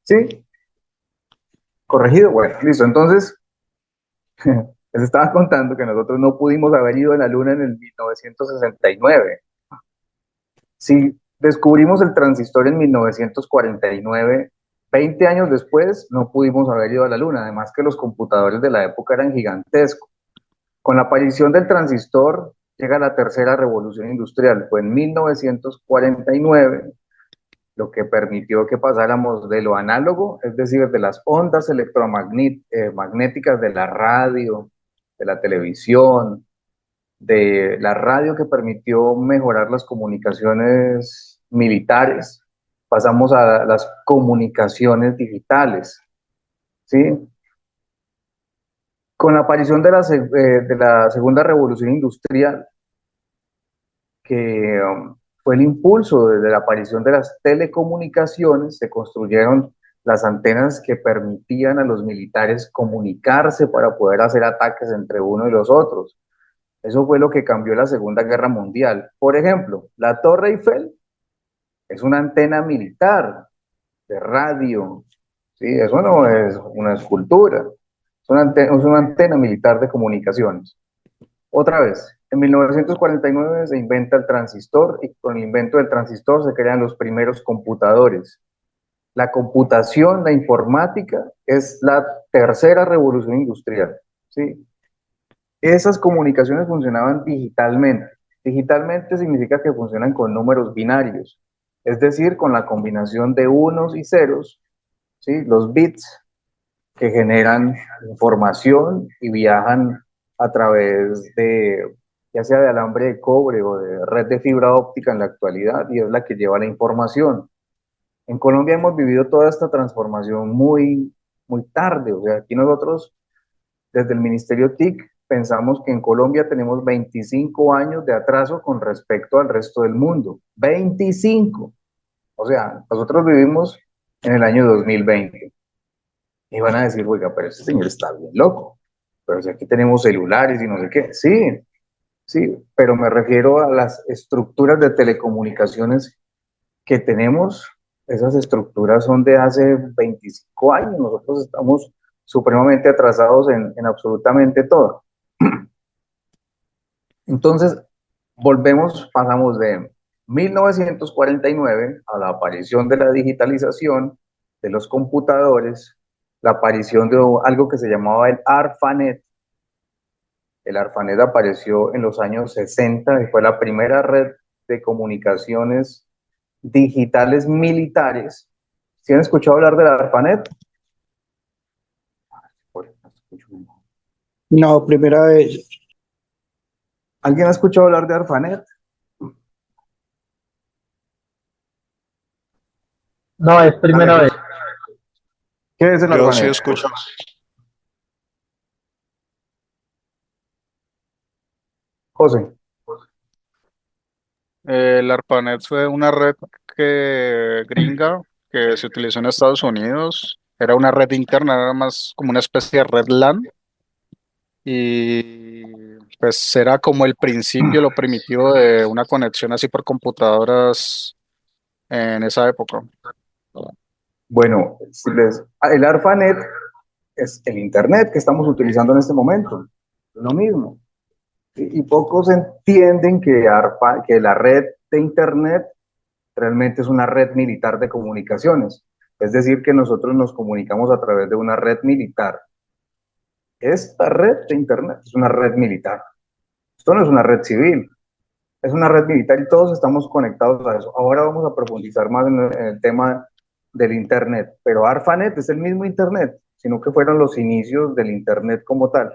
¿Sí? Corregido. Bueno, listo. Entonces, les estaba contando que nosotros no pudimos haber ido a la Luna en el 1969. Si descubrimos el transistor en 1949, 20 años después, no pudimos haber ido a la Luna. Además que los computadores de la época eran gigantescos. Con la aparición del transistor llega la tercera revolución industrial. Fue en 1949 lo que permitió que pasáramos de lo análogo, es decir, de las ondas electromagnéticas de la radio, de la televisión, de la radio que permitió mejorar las comunicaciones militares, pasamos a las comunicaciones digitales, ¿sí? Con la aparición de la segunda revolución industrial, que fue el impulso desde la aparición de las telecomunicaciones, se construyeron las antenas que permitían a los militares comunicarse para poder hacer ataques entre uno y los otros. Eso fue lo que cambió la Segunda Guerra Mundial. Por ejemplo, la Torre Eiffel es una antena militar de radio, ¿sí? Eso no es una escultura, es una antena militar de comunicaciones. Otra vez, en 1949 se inventa el transistor y con el invento del transistor se crean los primeros computadores. La computación, la informática, es la tercera revolución industrial, ¿sí? Esas comunicaciones funcionaban digitalmente. Digitalmente significa que funcionan con números binarios, es decir, con la combinación de unos y ceros, ¿sí? Los bits que generan información y viajan a través de, ya sea de alambre de cobre o de red de fibra óptica en la actualidad, y es la que lleva la información. En Colombia hemos vivido toda esta transformación muy tarde, o sea, aquí nosotros desde el Ministerio TIC pensamos que en Colombia tenemos 25 años de atraso con respecto al resto del mundo. 25. O sea, nosotros vivimos en el año 2020. Y van a decir, oiga, pero ese señor está bien loco. Pero si aquí tenemos celulares y no sé qué. Sí, sí, pero me refiero a las estructuras de telecomunicaciones que tenemos. Esas estructuras son de hace 25 años. Nosotros estamos supremamente atrasados en absolutamente todo. Entonces, pasamos de 1949 a la aparición de la digitalización de los computadores, la aparición de algo que se llamaba el ARPANET. El ARPANET apareció en los años 60 y fue la primera red de comunicaciones digitales militares. ¿Sí han escuchado hablar del ARPANET? No, primera vez. ¿Alguien ha escuchado hablar de ARPANET? No, es Dale, primera vez. José. ¿Qué es el Yo sí ARPANET? escucho. José. El ARPANET fue una red gringa que se utilizó en Estados Unidos. Era una red interna, era más como una especie de red LAN. Y pues era como el principio, lo primitivo de una conexión así por computadoras en esa época. Bueno, el ARPANET es el Internet que estamos utilizando en este momento. Es lo mismo. Y pocos entienden que la red de Internet realmente es una red militar de comunicaciones. Es decir, que nosotros nos comunicamos a través de una red militar. Esta red de Internet es una red militar. Esto no es una red civil, es una red militar y todos estamos conectados a eso. Ahora vamos a profundizar más en el tema del Internet, pero ARPANET es el mismo Internet, sino que fueron los inicios del Internet como tal.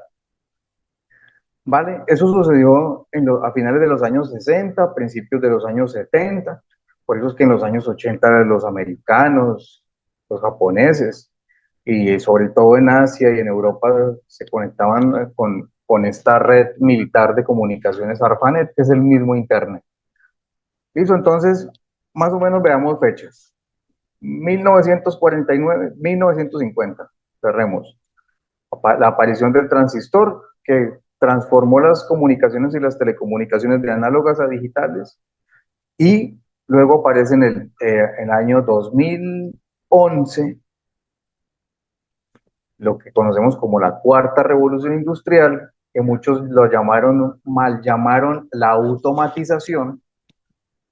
¿Vale? Eso sucedió a finales de los años 60, principios de los años 70, por eso es que en los años 80 los americanos, los japoneses, y sobre todo en Asia y en Europa se conectaban con esta red militar de comunicaciones ARPANET, que es el mismo Internet. Listo, entonces, más o menos veamos fechas. 1949, 1950, cerremos. La aparición del transistor que transformó las comunicaciones y las telecomunicaciones de análogas a digitales, y luego aparece en el año 2008 2011, lo que conocemos como la cuarta revolución industrial, que muchos lo llamaron, mal llamaron la automatización,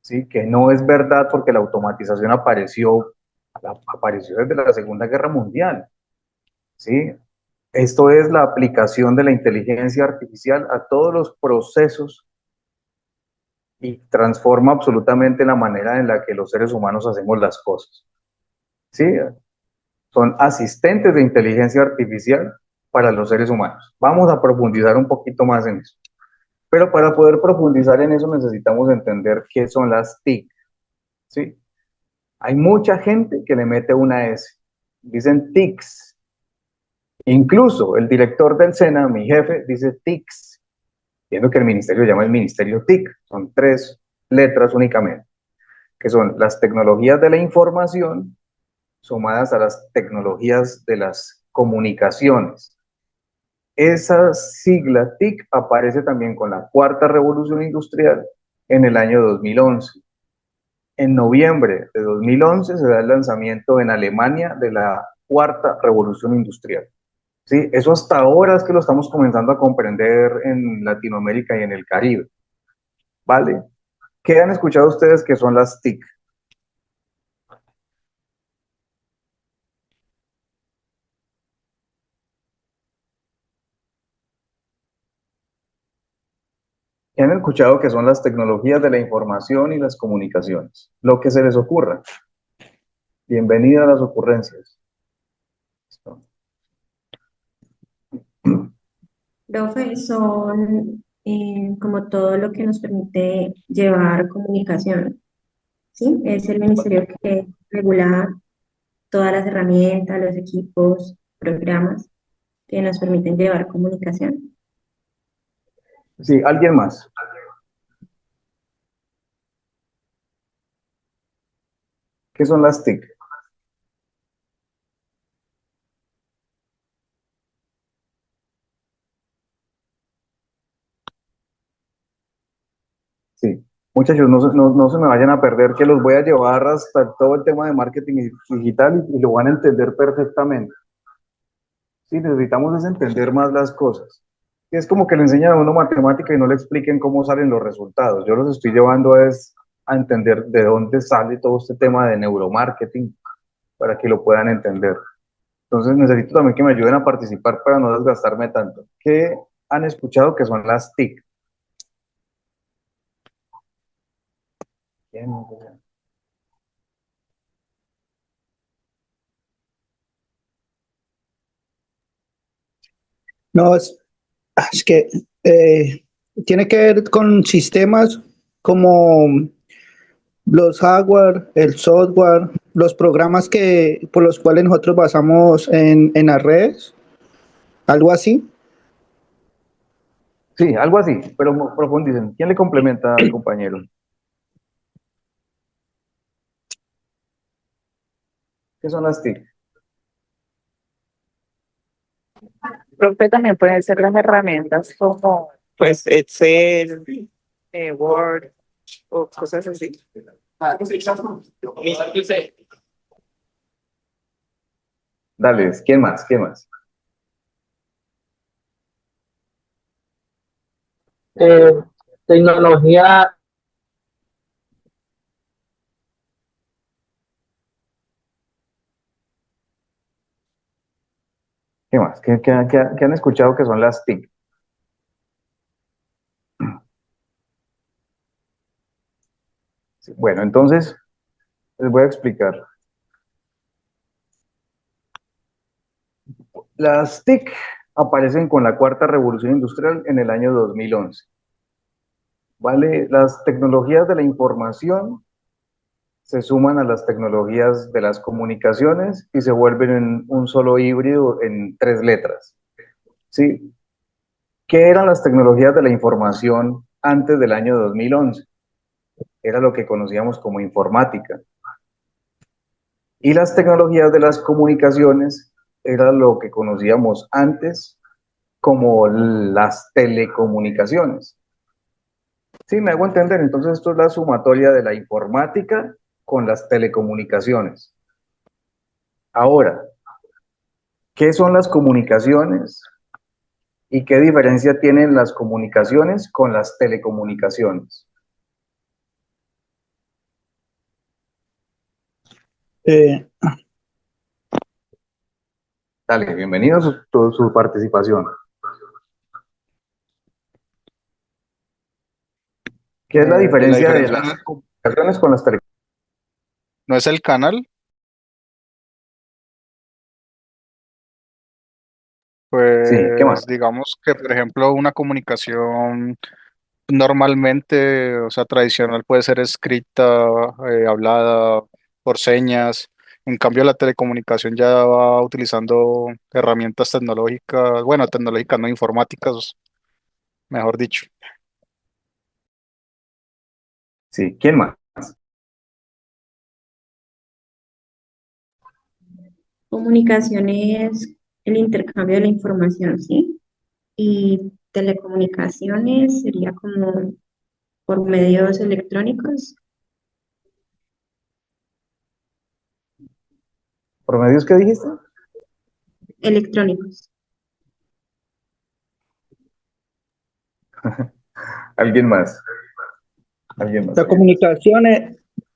¿sí? Que no es verdad porque la automatización apareció desde la Segunda Guerra Mundial, ¿sí? Esto es la aplicación de la inteligencia artificial a todos los procesos y transforma absolutamente la manera en la que los seres humanos hacemos las cosas, ¿sí? Son asistentes de inteligencia artificial para los seres humanos. Vamos a profundizar un poquito más en eso. Pero para poder profundizar en eso necesitamos entender qué son las TIC, ¿sí? Hay mucha gente que le mete una S. Dicen TICs. Incluso el director del SENA, mi jefe, dice TICs. Viendo que el ministerio se llama el Ministerio TIC. Son 3 letras únicamente, que son las tecnologías de la información sumadas a las tecnologías de las comunicaciones. Esa sigla TIC aparece también con la cuarta revolución industrial en el año 2011. En noviembre de 2011 se da el lanzamiento en Alemania de la cuarta revolución industrial. ¿Sí? Eso hasta ahora es que lo estamos comenzando a comprender en Latinoamérica y en el Caribe. ¿Vale? ¿Qué han escuchado ustedes que son las TIC? ¿Qué han escuchado que son las tecnologías de la información y las comunicaciones? Lo que se les ocurra. Bienvenida a las ocurrencias. Profe, son como todo lo que nos permite llevar comunicación, ¿sí? Es el ministerio que regula todas las herramientas, los equipos, programas que nos permiten llevar comunicación. Sí, ¿alguien más? ¿Qué son las TIC? Sí. Muchachos, no se me vayan a perder, que los voy a llevar hasta todo el tema de marketing digital y lo van a entender perfectamente. Sí, necesitamos es entender más las cosas. Es como que le enseñan a uno matemática y no le expliquen cómo salen los resultados. Yo los estoy llevando a entender de dónde sale todo este tema de neuromarketing para que lo puedan entender. Entonces necesito también que me ayuden a participar para no desgastarme tanto. ¿Qué han escuchado que son las TIC? ¿Quién? No, es que eh, tiene que ver con sistemas como los hardware, el software, los programas por los cuales nosotros basamos en las redes, algo así. Sí, algo así, pero profundicen. ¿Quién le complementa al compañero? ¿Qué son las TIC? Profe, también pueden ser las herramientas como pues Excel, Word o cosas así. Dale, ¿quién más? ¿Quién más? eh, tecnología, ¿Qué más? ¿Qué han escuchado que son las TIC? Sí, bueno, entonces les voy a explicar. Las TIC aparecen con la cuarta revolución industrial en el año 2011. ¿Vale? Las tecnologías de la información se suman a las tecnologías de las comunicaciones y se vuelven en un solo híbrido en 3 letras. ¿Sí? ¿Qué eran las tecnologías de la información antes del año 2011? Era lo que conocíamos como informática. Y las tecnologías de las comunicaciones era lo que conocíamos antes como las telecomunicaciones. Sí, me hago entender. Entonces esto es la sumatoria de la informática con las telecomunicaciones. Ahora, ¿qué son las comunicaciones y qué diferencia tienen las comunicaciones con las telecomunicaciones? Eh, Dale, bienvenido a su participación. ¿Qué es la La diferencia de diferencia las comunicaciones con las telecomunicaciones? no es el canal, Sí, ¿qué más? pues digamos que, por ejemplo, una comunicación normalmente, o sea, tradicional puede ser escrita, hablada, por señas. En cambio, la telecomunicación ya va utilizando herramientas tecnológicas, bueno, tecnológicas no informáticas, mejor dicho. Sí, ¿quién más? Comunicación es el intercambio de la información, ¿sí? Y telecomunicaciones sería como por medios electrónicos, ¿Promedios qué dijiste? electrónicos. ¿Alguien más? ¿Alguien más? la ¿Alguien más? comunicación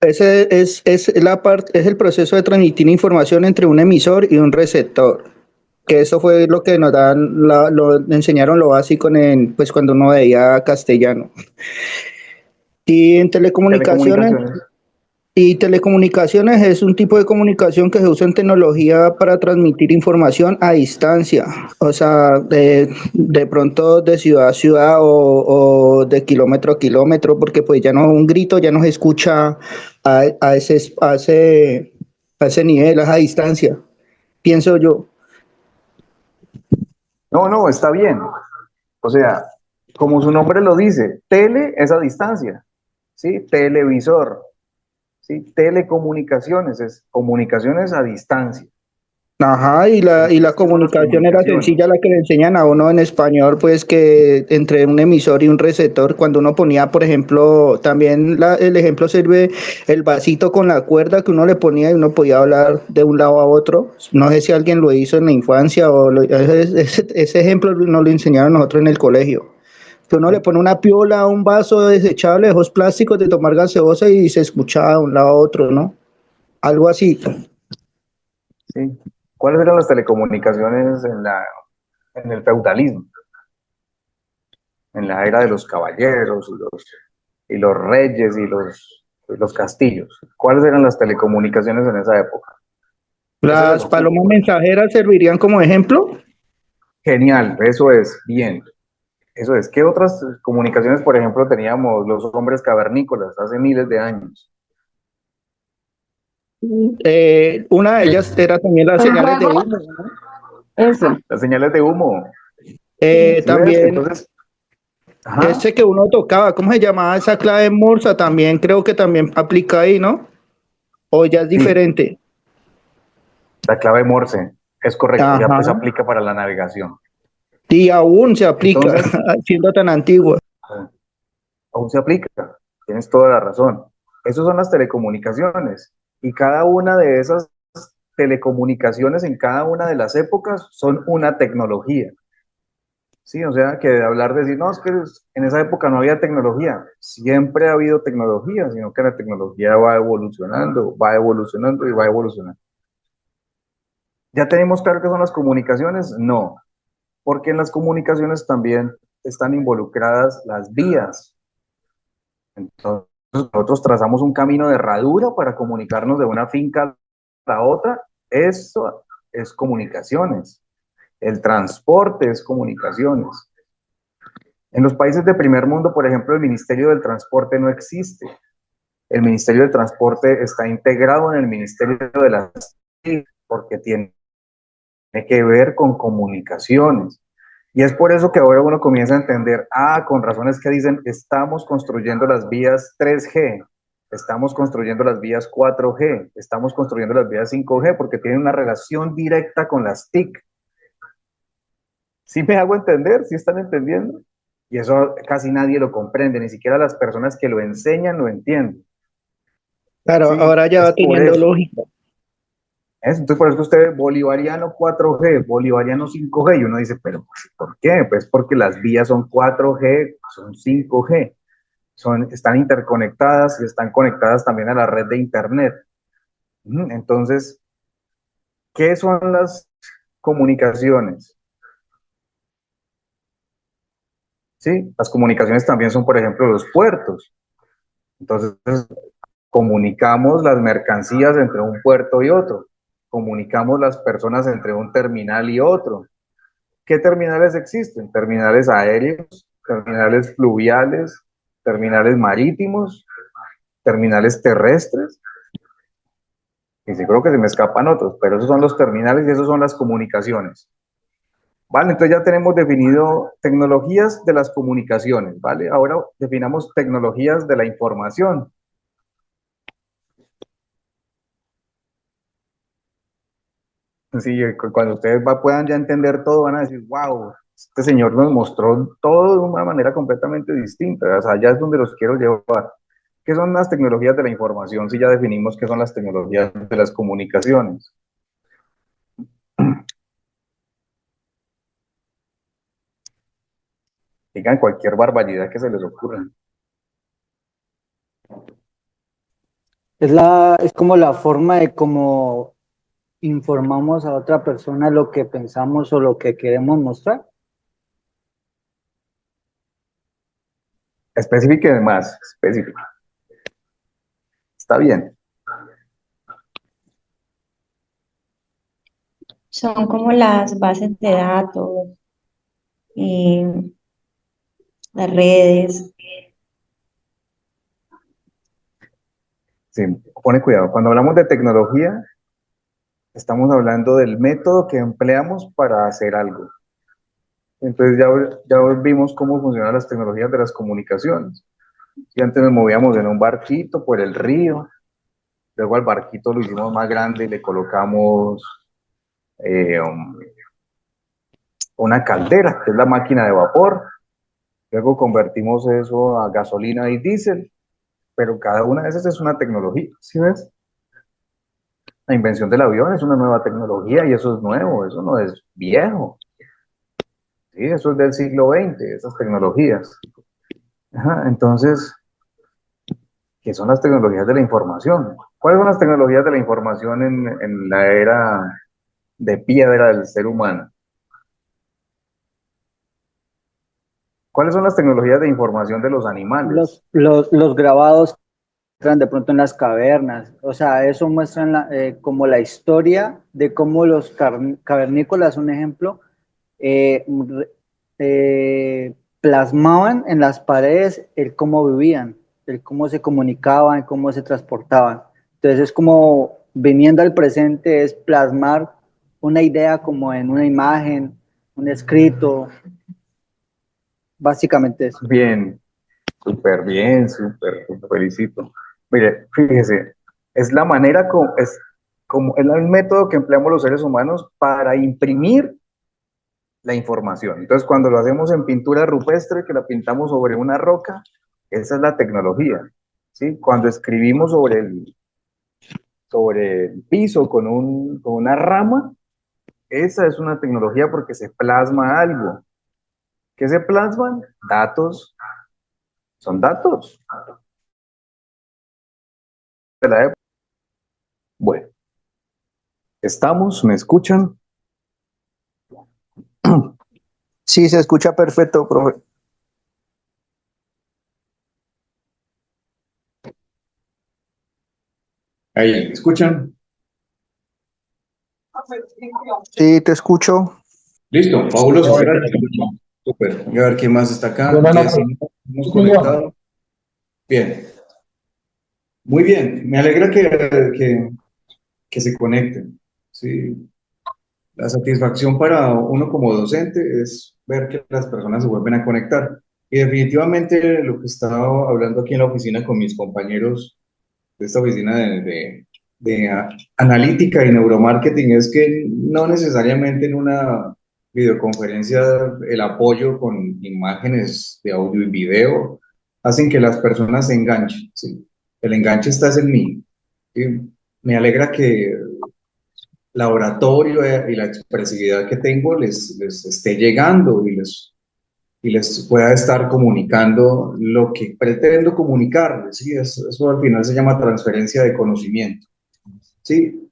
es la parte, es el proceso de transmitir información entre un emisor y un receptor. Que eso fue lo que nos dan, lo enseñaron lo básico pues cuando uno veía castellano. Y en telecomunicaciones, Telecomunicaciones. telecomunicaciones es un tipo de comunicación que se usa en tecnología para transmitir información a distancia, o sea, de pronto de ciudad a ciudad o de kilómetro a kilómetro, porque pues ya no un grito ya no se escucha a ese nivel, a esa distancia, pienso yo. No, no, está bien. O sea, como su nombre lo dice, tele es a distancia, ¿sí? Televisor, ¿sí? Telecomunicaciones es comunicaciones a distancia. Ajá, y la Entonces, ¿qué son las comunicación era sencilla, comunicaciones? la que le enseñan a uno en español, pues que entre un emisor y un receptor, cuando uno ponía, por ejemplo, también el ejemplo sirve el vasito con la cuerda que uno le ponía y uno podía hablar de un lado a otro. No sé si alguien lo hizo en la infancia ese ejemplo nos lo enseñaron nosotros en el colegio. Que uno le pone una piola a un vaso desechable de esos plásticos de tomar gaseosa y se escuchaba de un lado a otro, ¿no? Algo así. ¿Sí? ¿Cuáles eran las telecomunicaciones en el feudalismo? En la era de los caballeros y los reyes y los castillos. ¿Cuáles eran las telecomunicaciones en esa época? Ese es el Las palomas objetivo. mensajeras servirían como ejemplo. Genial, eso es, bien. Eso es. ¿Qué otras comunicaciones, por ejemplo, teníamos los hombres cavernícolas hace miles de años? Una de ellas era también las El señales de juego, humo, ¿no? eso. Las señales de humo. Sí. ¿Sí ves? También Entonces, ajá, ese que uno tocaba, ¿cómo se llamaba esa clave Morsa? También creo que también aplica ahí, ¿no? O ya es sí, diferente. la clave Morse. Es correcto, ya Ajá. pues aplica para la navegación. Y aún se aplica, Entonces, siendo tan antigua. aún se aplica. Tienes toda la razón. Esas son las telecomunicaciones. Y cada una de esas telecomunicaciones en cada una de las épocas son una tecnología. Sí, o sea, que de hablar de decir, no, es que en esa época no había tecnología. Siempre ha habido tecnología, sino que la tecnología va evolucionando y va evolucionando. ¿Ya tenemos claro qué son las comunicaciones? No, porque en las comunicaciones también están involucradas las vías. Entonces, nosotros trazamos un camino de herradura para comunicarnos de una finca a la otra. Eso es comunicaciones. El transporte es comunicaciones. En los países de primer mundo, por ejemplo, el Ministerio del Transporte no existe. El Ministerio del Transporte está integrado en el Ministerio de las TIC porque tiene que ver con comunicaciones. Y es por eso que ahora uno comienza a entender, con razones que dicen, estamos construyendo las vías 3G, estamos construyendo las vías 4G, estamos construyendo las vías 5G, porque tienen una relación directa con las TIC. ¿Sí me hago entender? ¿Sí están entendiendo? Y eso casi nadie lo comprende, ni siquiera las personas que lo enseñan lo entienden. Claro, Sí, ahora ya es va por teniendo eso. lógica. Entonces, por eso usted ve bolivariano 4G, bolivariano 5G, y uno dice, pero ¿por qué? Pues porque las vías son 4G, son 5G, están interconectadas y están conectadas también a la red de Internet. Entonces, ¿qué son las comunicaciones? ¿Sí? Las comunicaciones también son, por ejemplo, los puertos. Entonces, comunicamos las mercancías entre un puerto y otro, comunicamos las personas entre un terminal y otro. ¿Qué terminales existen? Terminales aéreos, terminales fluviales, terminales marítimos, terminales terrestres, y sí creo que se me escapan otros, pero esos son los terminales y esos son las comunicaciones. Vale, entonces ya tenemos definido tecnologías de las comunicaciones, ¿vale? Ahora definamos tecnologías de la información. Sí, cuando ustedes puedan ya entender todo, van a decir, wow, este señor nos mostró todo de una manera completamente distinta. O sea, ya es donde los quiero llevar. ¿Qué son las tecnologías de la información? Si ya definimos qué son las tecnologías de las comunicaciones. Digan cualquier barbaridad que se les ocurra. Es como la forma de cómo informamos a otra persona lo que pensamos o lo que queremos mostrar. Especifique más, específico. Está bien. Son como las bases de datos, eh, las redes. Sí, pone cuidado. Cuando hablamos de tecnología, estamos hablando del método que empleamos para hacer algo. Entonces ya vimos cómo funcionan las tecnologías de las comunicaciones. Y antes nos movíamos en un barquito por el río, luego al barquito lo hicimos más grande y le colocamos eh, um, una caldera, que es la máquina de vapor, luego convertimos eso a gasolina y diésel, pero cada una de esas es una tecnología, ¿sí ves? La invención del avión es una nueva tecnología y eso es nuevo, eso no es viejo, ¿sí? Eso es del siglo XX, esas tecnologías. Ajá, entonces, ¿qué son las tecnologías de la información? ¿Cuáles son las tecnologías de la información en la era de piedra del ser humano? ¿Cuáles son las tecnologías de información de los animales? Los grabados que entran de pronto en las cavernas, o sea, eso muestra como la historia de cómo los cavernícolas, un ejemplo, eh, plasmaban en las paredes el cómo vivían, el cómo se comunicaban, cómo se transportaban. Entonces es como viniendo al presente, es plasmar una idea como en una imagen, un escrito, básicamente eso. Bien, súper, te felicito. Mire, fíjese, es la manera es el método que empleamos los seres humanos para imprimir la información. Entonces, cuando lo hacemos en pintura rupestre, que la pintamos sobre una roca, esa es la tecnología, ¿sí? Cuando escribimos sobre el piso con una rama, esa es una tecnología porque se plasma algo. ¿Qué se plasman? Datos, son datos de la época. Bueno, estamos, ¿me escuchan? Sí, se escucha perfecto, profe. Ahí, ¿me escuchan? Sí, te escucho. Listo, fabuloso, gracias. Súper. Voy a ver quién más está acá. Bueno, no, ¿Quién hemos conectado? Bien, muy bien. Me alegra que se conecten. Sí. La satisfacción para uno como docente es ver que las personas se vuelven a conectar. Y definitivamente lo que estaba hablando aquí en la oficina con mis compañeros de esta oficina de analítica y neuromarketing es que no necesariamente en una videoconferencia el apoyo con imágenes de audio y video hacen que las personas se enganchen, ¿sí? El enganche está en mí. ¿Sí? Me alegra que la oratoria y la expresividad que tengo les esté llegando y les pueda estar comunicando lo que pretendo comunicarles, ¿sí? Eso al final se llama transferencia de conocimiento, ¿sí?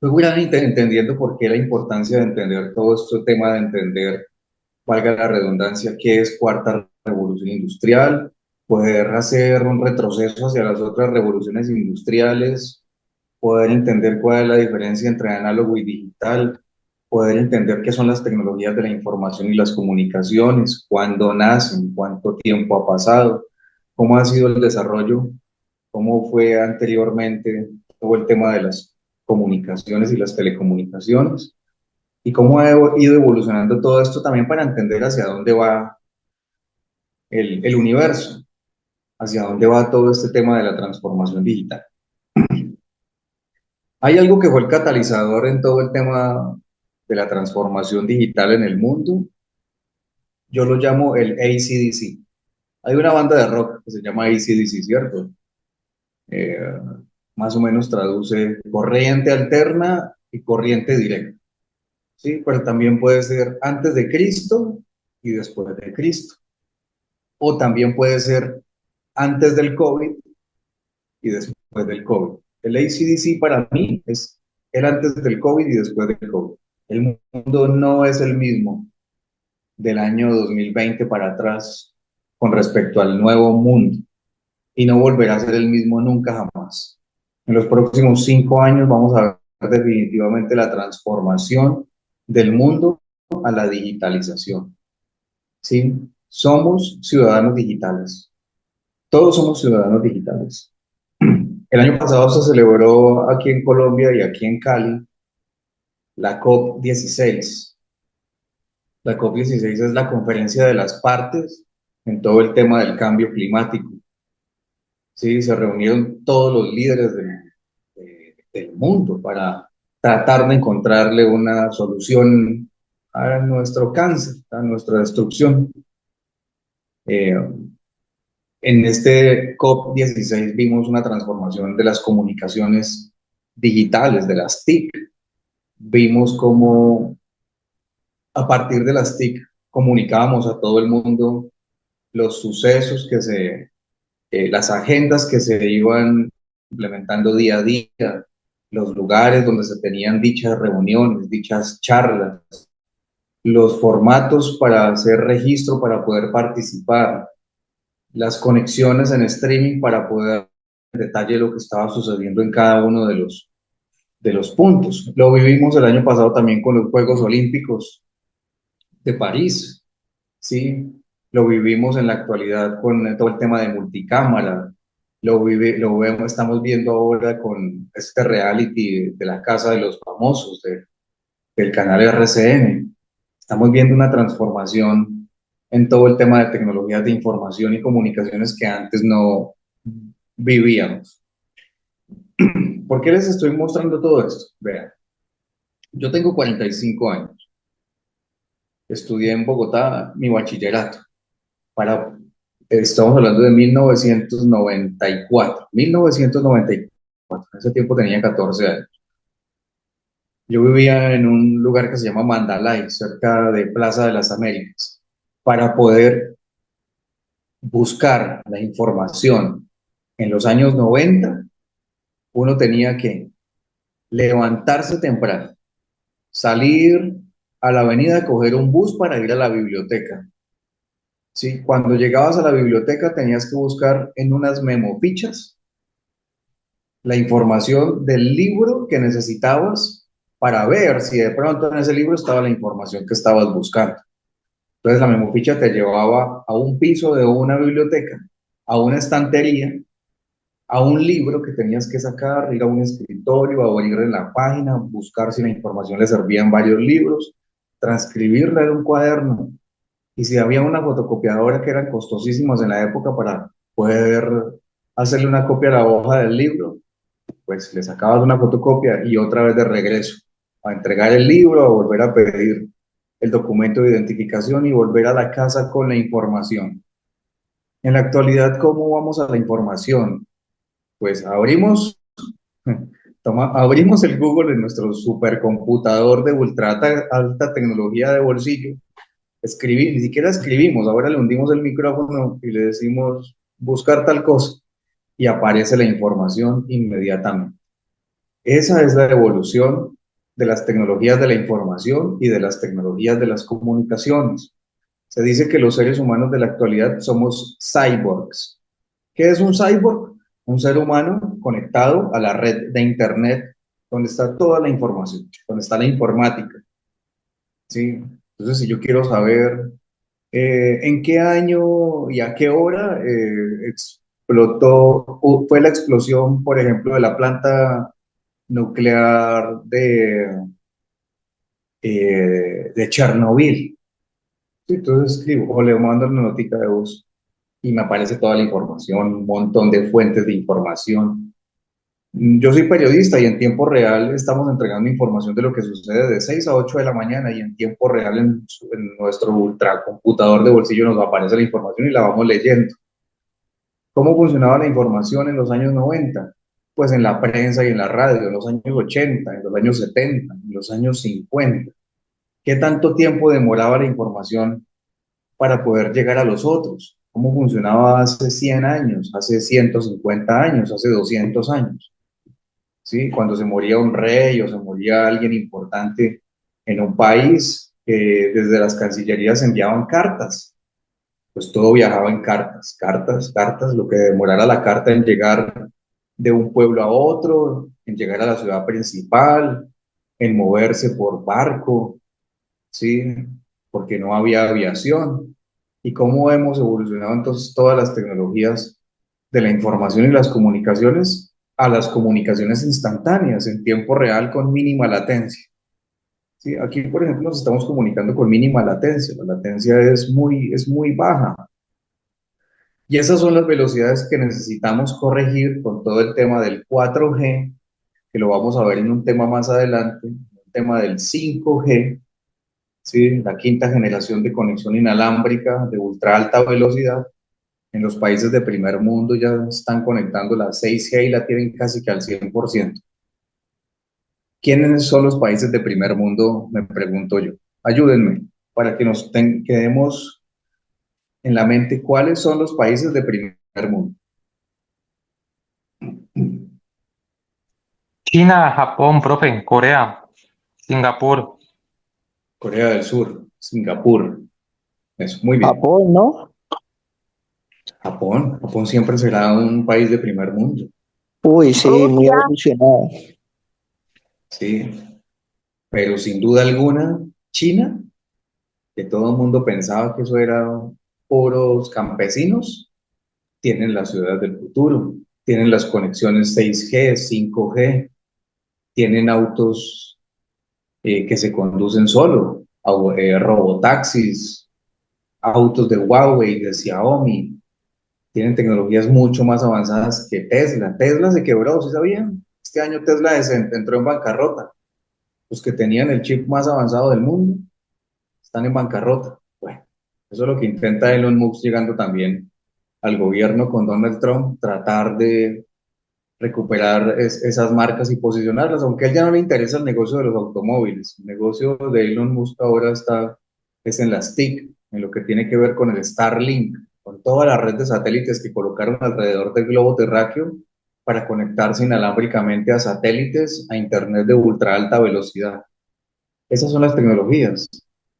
Luego irán entendiendo por qué la importancia de entender todo este tema, de entender, valga la redundancia, qué es cuarta revolución industrial, poder hacer un retroceso hacia las otras revoluciones industriales, poder entender cuál es la diferencia entre análogo y digital, poder entender qué son las tecnologías de la información y las comunicaciones, cuándo nacen, cuánto tiempo ha pasado, cómo ha sido el desarrollo, cómo fue anteriormente todo el tema de las comunicaciones y las telecomunicaciones, y cómo ha ido evolucionando todo esto también para entender hacia dónde va el universo, hacia dónde va todo este tema de la transformación digital. Hay algo que fue el catalizador en todo el tema de la transformación digital en el mundo. Yo lo llamo el AC/DC. Hay una banda de rock que se llama AC/DC, ¿cierto? Eh, Más o menos traduce corriente alterna y corriente directa. Sí, pero también puede ser antes de Cristo y después de Cristo. O también puede ser antes del COVID y después del COVID. El AC/DC para mí es el antes del COVID y después del COVID. El mundo no es el mismo del año 2020 para atrás con respecto al nuevo mundo y no volverá a ser el mismo nunca jamás. En los próximos 5 años vamos a ver definitivamente la transformación del mundo a la digitalización. ¿Sí? Somos ciudadanos digitales. Todos somos ciudadanos digitales. El año pasado se celebró aquí en Colombia y aquí en Cali la COP16. La COP16 es la conferencia de las partes en todo el tema del cambio climático. Sí, se reunieron todos los líderes del mundo para tratar de encontrarle una solución a nuestro cáncer, a nuestra destrucción. Eh, en este COP16 vimos una transformación de las comunicaciones digitales, de las TIC. Vimos cómo a partir de las TIC comunicábamos a todo el mundo los sucesos las agendas que se iban implementando día a día, los lugares donde se tenían dichas reuniones, dichas charlas, los formatos para hacer registro, para poder participar, las conexiones en streaming para poder ver en detalle lo que estaba sucediendo en cada uno de los puntos. Lo vivimos el año pasado también con los Juegos Olímpicos de París, ¿sí? Lo vivimos en la actualidad con todo el tema de multicámara, lo vemos, estamos viendo ahora con este reality de la Casa de los Famosos, del canal RCN. Estamos viendo una transformación en todo el tema de tecnologías de información y comunicaciones que antes no vivíamos. ¿Por qué les estoy mostrando todo esto? Vean, yo tengo 45 años, estudié en Bogotá mi bachillerato. Estamos hablando de 1994. 1994. En ese tiempo tenía 14 años. Yo vivía en un lugar que se llama Mandalay, cerca de Plaza de las Américas. Para poder buscar la información en los años 90, uno tenía que levantarse temprano, salir a la avenida, coger un bus para ir a la biblioteca. Sí, cuando llegabas a la biblioteca tenías que buscar en unas memofichas la información del libro que necesitabas para ver si de pronto en ese libro estaba la información que estabas buscando. Entonces la memoficha te llevaba a un piso de una biblioteca, a una estantería, a un libro que tenías que sacar, ir a un escritorio, abrir en la página, buscar si la información le servía en varios libros, transcribirla en un cuaderno. Y si había una fotocopiadora que eran costosísimas en la época para poder hacerle una copia a la hoja del libro, pues le sacabas una fotocopia y otra vez de regreso a entregar el libro, a volver a pedir el documento de identificación y volver a la casa con la información. En la actualidad, ¿cómo vamos a la información? Pues abrimos Abrimos el Google en nuestro supercomputador de ultra alta tecnología de bolsillo. Ni siquiera escribimos, ahora le hundimos el micrófono y le decimos buscar tal cosa y aparece la información inmediatamente. Esa es la evolución de las tecnologías de la información y de las tecnologías de las comunicaciones. Se dice que los seres humanos de la actualidad somos cyborgs. ¿Qué es un cyborg? Un ser humano conectado a la red de Internet, donde está toda la información, donde está la informática. ¿Sí? Entonces, si yo quiero saber en qué año y a qué hora fue la explosión, por ejemplo, de la planta nuclear de Chernobyl. Sí, entonces escribo o le mando una notica de voz y me aparece toda la información, un montón de fuentes de información. Yo soy periodista y en tiempo real estamos entregando información de lo que sucede de 6 a 8 de la mañana y en tiempo real en nuestro ultracomputador de bolsillo nos aparece la información y la vamos leyendo. ¿Cómo funcionaba la información en los años 90? Pues en la prensa y en la radio, en los años 80, en los años 70, en los años 50. ¿Qué tanto tiempo demoraba la información para poder llegar a los otros? ¿Cómo funcionaba hace 100 años, hace 150 años, hace 200 años? ¿Sí? Cuando se moría un rey o se moría alguien importante en un país, desde las cancillerías enviaban cartas, pues todo viajaba en cartas, cartas, cartas, lo que demorara la carta en llegar de un pueblo a otro, en llegar a la ciudad principal, en moverse por barco, ¿sí? Porque no había aviación. ¿Y cómo hemos evolucionado entonces todas las tecnologías de la información y las comunicaciones a las comunicaciones instantáneas en tiempo real con mínima latencia? ¿Sí? Aquí, por ejemplo, nos estamos comunicando con mínima latencia. La latencia es muy baja. Y esas son las velocidades que necesitamos corregir con todo el tema del 4G, que lo vamos a ver en un tema más adelante, un tema del 5G, ¿sí? La quinta generación de conexión inalámbrica de ultra alta velocidad. En los países de primer mundo ya están conectando la 6G y la tienen casi que al 100%. ¿Quiénes son los países de primer mundo? Me pregunto yo. Ayúdenme para que nos quedemos en la mente cuáles son los países de primer mundo. China, Japón, profe, Corea, Singapur. Corea del Sur, Singapur. Eso, muy bien. Japón, ¿no? Japón siempre será un país de primer mundo. Uy, sí, muy Rusia, evolucionado. Sí, pero sin duda alguna, China, que todo el mundo pensaba que eso era puros campesinos, tienen las ciudades del futuro, tienen las conexiones 6G, 5G, tienen autos que se conducen solo, robotaxis, autos de Huawei, de Xiaomi, tienen tecnologías mucho más avanzadas que Tesla. Tesla se quebró, ¿sí sabían? Este año Tesla entró en bancarrota. Los que tenían el chip más avanzado del mundo están en bancarrota. Bueno, eso es lo que intenta Elon Musk llegando también al gobierno con Donald Trump, tratar de recuperar esas marcas y posicionarlas, aunque a él ya no le interesa el negocio de los automóviles. El negocio de Elon Musk ahora es en las TIC, en lo que tiene que ver con el Starlink, con toda la red de satélites que colocaron alrededor del globo terráqueo para conectarse inalámbricamente a satélites, a Internet de ultra alta velocidad. Esas son las tecnologías.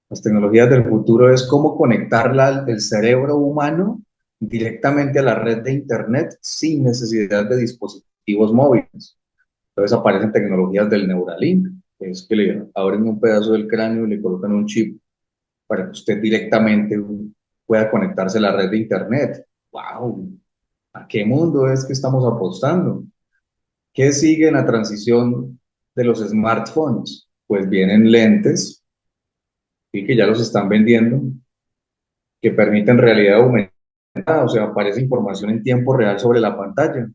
Las tecnologías del futuro es cómo conectarla el cerebro humano directamente a la red de Internet sin necesidad de dispositivos móviles. Entonces aparecen tecnologías del Neuralink, que es que le abren un pedazo del cráneo y le colocan un chip para que usted directamente pueda conectarse a la red de Internet. ¡Wow! ¿A qué mundo es que estamos apostando? ¿Qué sigue en la transición de los smartphones? Pues vienen lentes y que ya los están vendiendo, que permiten realidad aumentada, o sea, aparece información en tiempo real sobre la pantalla.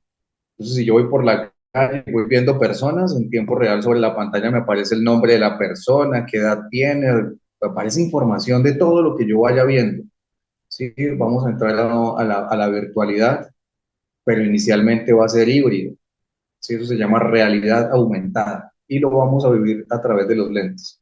Entonces, si yo voy por la calle, voy viendo personas, en tiempo real sobre la pantalla me aparece el nombre de la persona, qué edad tiene, aparece información de todo lo que yo vaya viendo. Sí, vamos a entrar a la virtualidad, pero inicialmente va a ser híbrido. ¿sí? Eso se llama realidad aumentada y lo vamos a vivir a través de los lentes.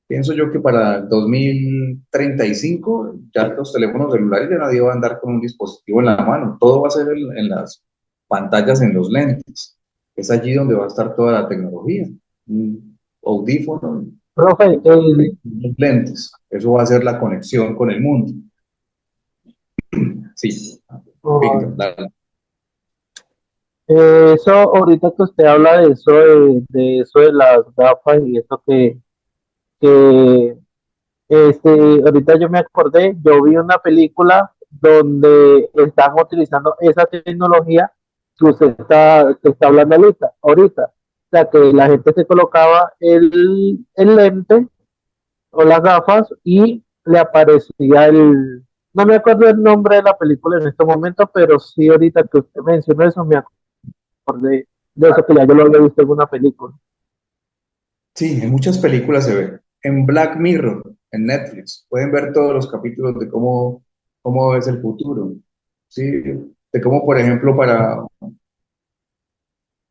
Pienso yo que para el 2035 ya los teléfonos celulares ya nadie va a andar con un dispositivo en la mano, todo va a ser en las pantallas, en los lentes. Es allí donde va a estar toda la tecnología. Un audífono, Profe, los lentes, eso va a ser la conexión con el mundo. Sí, Víctor, dale. eso, ahorita que usted habla de eso, de eso de las gafas y eso que ahorita yo me acordé, yo vi una película donde están utilizando esa tecnología que está hablando ahorita. O sea, que la gente se colocaba el lente o las gafas y le aparecía no me acuerdo el nombre de la película en este momento, pero sí ahorita que usted mencionó eso, me acordé de eso que ya yo lo había visto en una película. Sí, en muchas películas se ve. En Black Mirror, en Netflix, pueden ver todos los capítulos de cómo es el futuro. Sí, de cómo, por ejemplo, para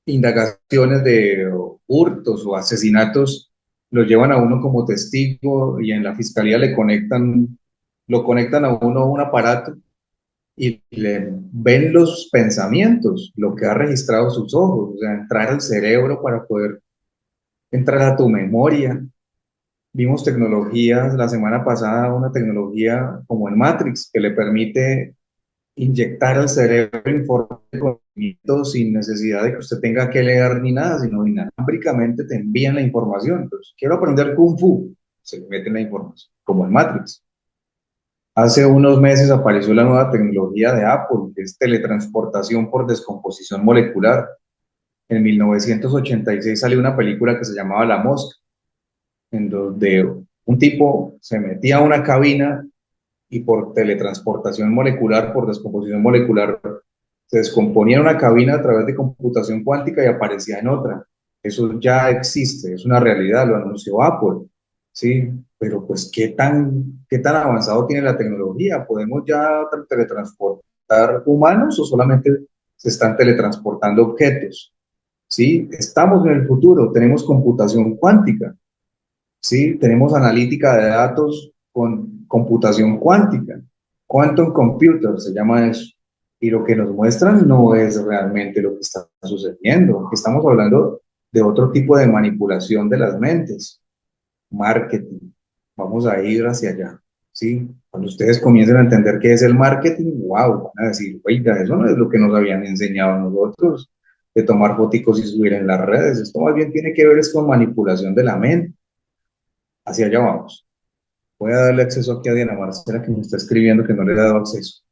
indagaciones de hurtos o asesinatos, lo llevan a uno como testigo y en la fiscalía lo conectan a uno a un aparato y le ven los pensamientos, lo que ha registrado sus ojos, o sea, entrar al cerebro para poder entrar a tu memoria. Vimos tecnologías, la semana pasada, una tecnología como en Matrix, que le permite inyectar al cerebro información de conocimiento sin necesidad de que usted tenga que leer ni nada, sino inalámbricamente te envían la información. Entonces, quiero aprender Kung Fu, se le mete la información, como en Matrix. Hace unos meses apareció la nueva tecnología de Apple, que es teletransportación por descomposición molecular. En 1986 salió una película que se llamaba La Mosca, en donde un tipo se metía a una cabina y por teletransportación molecular, por descomposición molecular, se descomponía en una cabina a través de computación cuántica y aparecía en otra. Eso ya existe, es una realidad, lo anunció Apple, ¿sí? Pero pues, qué tan avanzado tiene la tecnología? ¿Podemos ya teletransportar humanos o solamente se están teletransportando objetos? ¿Sí? Estamos en el futuro, tenemos computación cuántica, ¿sí? Tenemos analítica de datos con computación cuántica, quantum computer se llama eso. Y lo que nos muestran no es realmente lo que está sucediendo. Estamos hablando de otro tipo de manipulación de las mentes, marketing. Vamos a ir hacia allá, ¿sí? Cuando ustedes comiencen a entender qué es el marketing, wow, van a decir, oiga, eso no es lo que nos habían enseñado a nosotros, de tomar fotos y subir en las redes. Esto más bien tiene que ver es con manipulación de la mente. Hacia allá vamos. Voy a darle acceso aquí a Diana Marcela que me está escribiendo que no le he dado acceso.